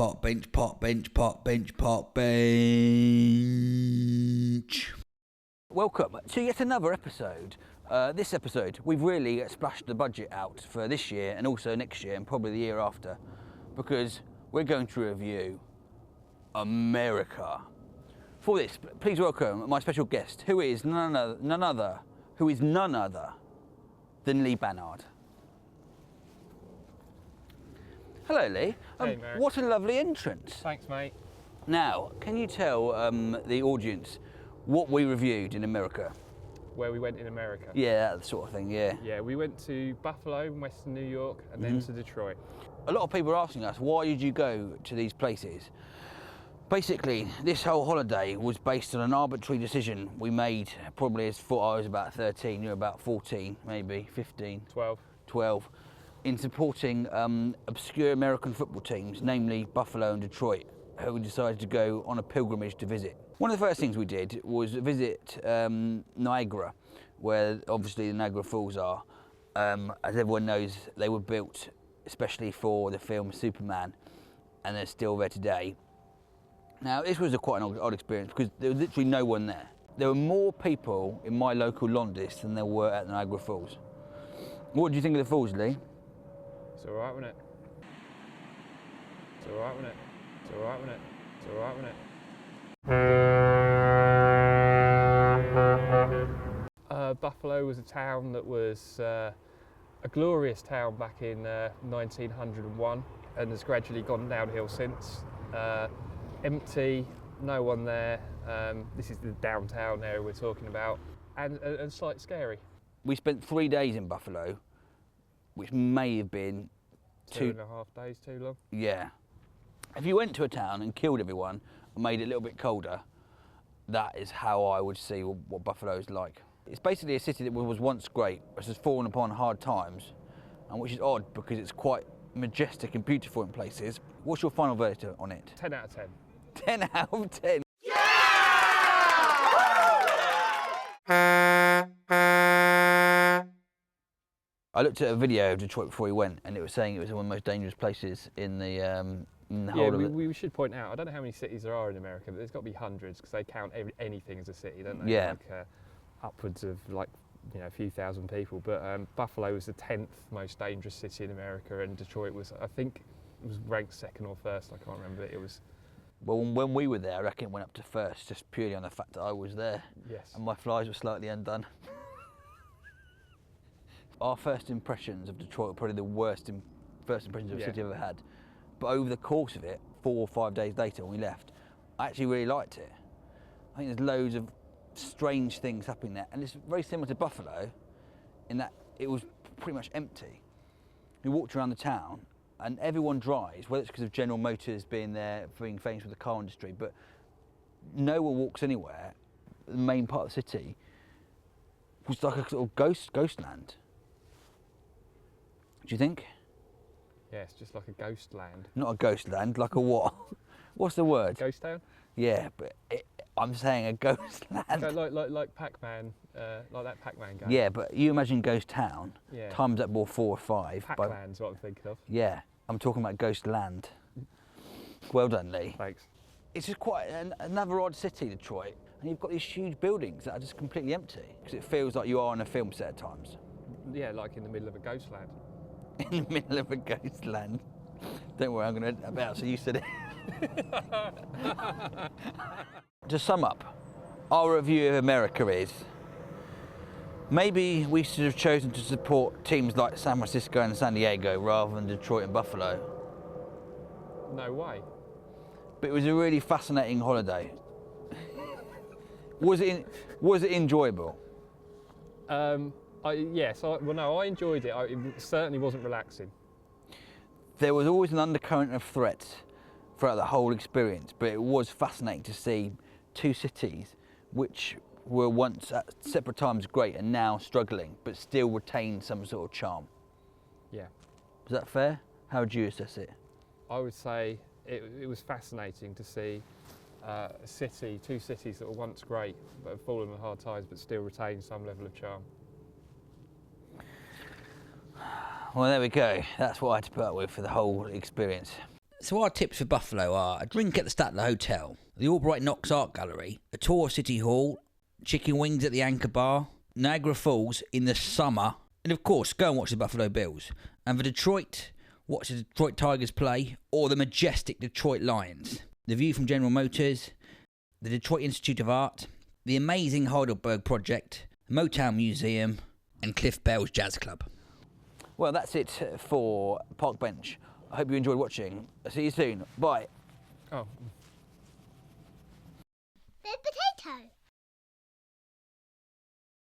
pot, bench pot, bench pot, bench pot, bench. Welcome to yet another episode. This episode, we've really splashed the budget out for this year and also next year and probably the year after, because we're going to review America. For this, please welcome my special guest, who is none other than Lee Bannard. Hello, Lee. Hey, Marek. What a lovely entrance. Thanks, mate. Now, can you tell the audience what we reviewed in America? Where we went in America? Yeah, that sort of thing, yeah. Yeah, we went to Buffalo in Western New York and then to Detroit. A lot of people are asking us, why did you go to these places? Basically, this whole holiday was based on an arbitrary decision we made probably as I was about 13, you were about 14, maybe 15. 12. In supporting obscure American football teams, namely Buffalo and Detroit, who we decided to go on a pilgrimage to visit. One of the first things we did was visit Niagara, where obviously the Niagara Falls are. As everyone knows, they were built especially for the film Superman, and they're still there today. Now, this was quite an odd experience because there was literally no one there. There were more people in my local Londis than there were at the Niagara Falls. What do you think of the falls, Lee? It's all right, wasn't it? It's all right, wasn't it? It's all right, wasn't it? It's all right, wasn't it? Buffalo was a town that was a glorious town back in 1901 and has gradually gone downhill since. Empty, no one there. This is the downtown area we're talking about, and slightly scary. We spent 3 days in Buffalo, which may have been 2.5 days too long. Yeah. If you went to a town and killed everyone and made it a little bit colder, that is how I would see what Buffalo is like. It's basically a city that was once great, but has fallen upon hard times, and which is odd because it's quite majestic and beautiful in places. What's your final verdict on it? 10 out of 10. 10 out of 10. Yeah! I looked at a video of Detroit before we went, and it was saying it was one of the most dangerous places in the whole of it. We should point out, I don't know how many cities there are in America, but there's got to be hundreds because they count anything as a city, don't they? Yeah. Like, upwards of a few thousand people. But Buffalo was the 10th most dangerous city in America, and Detroit was, I think, it was ranked second or first. I can't remember. It was. Well, when we were there, I reckon it went up to first, just purely on the fact that I was there. Yes. And my flies were slightly undone. Our first impressions of Detroit were probably the worst first impressions of a city I've ever had. But over the course of it, 4 or 5 days later when we left, I actually really liked it. I think there's loads of strange things happening there, and it's very similar to Buffalo in that it was pretty much empty. We walked around the town, and everyone drives, whether it's because of General Motors being there, being famous with the car industry, but no one walks anywhere. The main part of the city was like a sort of ghost land. Do you think? Yeah, it's just like a ghost land. Not a ghost land, like a what? What's the word? Ghost town? Yeah, but I'm saying a ghost land. Like Pac-Man, like that Pac-Man game. Yeah, but you imagine ghost town, times that by 4 or 5. Pac-Land's what I'm thinking of. Yeah, I'm talking about ghost land. Well done, Lee. Thanks. It's just quite another odd city, Detroit, and you've got these huge buildings that are just completely empty, because it feels like you are on a film set at times. Yeah, like in the middle of a ghost land. In the middle of a ghost land. Don't worry, I'm going to about, so you said it. To sum up, our review of America is, maybe we should have chosen to support teams like San Francisco and San Diego rather than Detroit and Buffalo. No way. But it was a really fascinating holiday. Was it enjoyable? Yes, I enjoyed it. It certainly wasn't relaxing. There was always an undercurrent of threat throughout the whole experience, but it was fascinating to see two cities which were once at separate times great and now struggling, but still retain some sort of charm. Yeah. Is that fair? How would you assess it? I would say it was fascinating to see two cities that were once great but have fallen on hard times but still retain some level of charm. Well, there we go. That's what I had to put up with for the whole experience. So our tips for Buffalo are a drink at the Statler Hotel, the Albright Knox Art Gallery, a tour of City Hall, chicken wings at the Anchor Bar, Niagara Falls in the summer, and of course go and watch the Buffalo Bills. And for Detroit, watch the Detroit Tigers play or the majestic Detroit Lions. The view from General Motors, the Detroit Institute of Art, the amazing Heidelberg Project, the Motown Museum, and Cliff Bell's Jazz Club. Well, that's it for Park Bench. I hope you enjoyed watching. I'll see you soon. Bye. Oh.